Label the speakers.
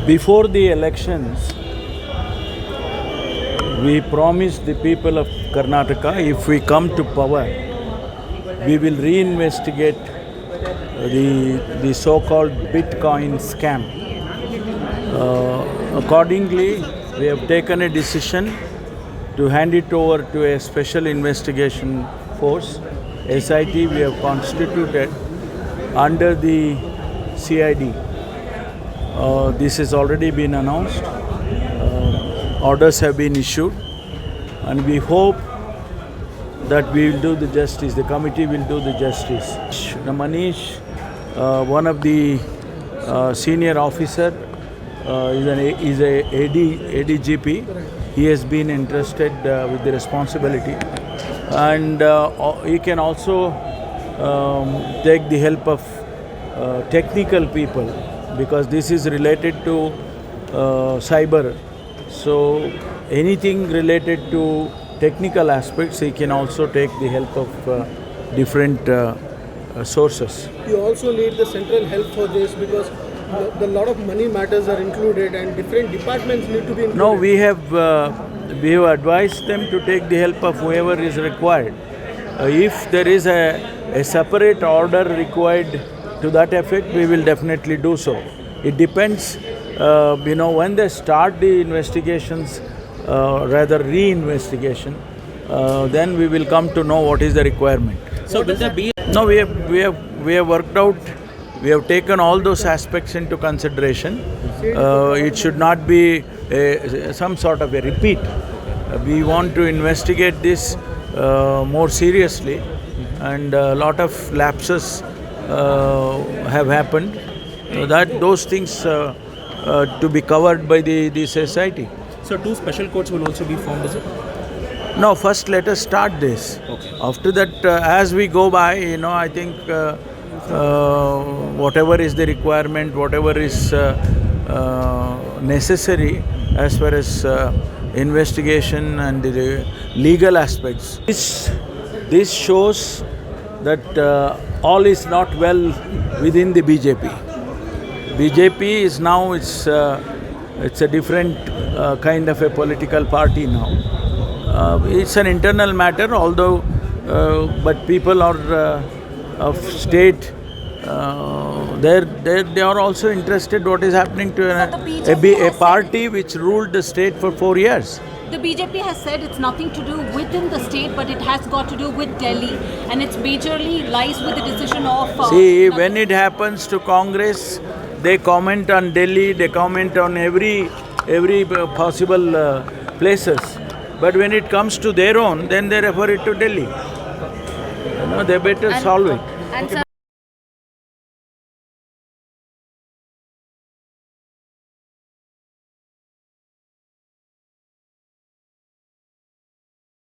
Speaker 1: Before the elections, we promised the people of Karnataka, if we come to power, we will reinvestigate the so-called Bitcoin scam. Accordingly, we have taken a decision to hand it over to a special investigation force, SIT. We have constituted under the CID. This has already been announced. Orders have been issued, and we hope that we will do the justice. The committee will do the justice. Manish, one of the senior officer, is a ADGP. He has been entrusted with the responsibility, and he can also take the help of technical people, because this is related to cyber. So anything related to technical aspects, he can also take the help of different sources.
Speaker 2: You also need the central help for this, because a lot of money matters are included and different departments need to be included.
Speaker 1: No, we have advised them to take the help of whoever is required. If there is a separate order required to that effect, we will definitely do so. It depends, when they start the investigations, rather re-investigation, then we will come to know what is the requirement.
Speaker 3: So will there be?
Speaker 1: No, we have worked out. We have taken all those aspects into consideration. It should not be some sort of a repeat. We want to investigate this more seriously, and a lot of lapses have happened. So that those things to be covered by the society.
Speaker 3: So 2 special courts will also be formed, is it?
Speaker 1: No, first let us start this.
Speaker 3: Okay.
Speaker 1: After that, as we go by, I think whatever is the requirement, whatever is necessary as far as investigation and the legal aspects. This shows that all is not well within the BJP. BJP is now, it's a different kind of a political party now. It's an internal matter, although, but people are of state, they are also interested what is happening to a party which ruled the state for 4 years.
Speaker 4: The BJP has said it's nothing to do within the state, but it has got to do with Delhi, and it's majorly lies with the decision of...
Speaker 1: See, when it happens to Congress, they comment on Delhi, they comment on every possible places. But when it comes to their own, then they refer it to Delhi. They better solve it.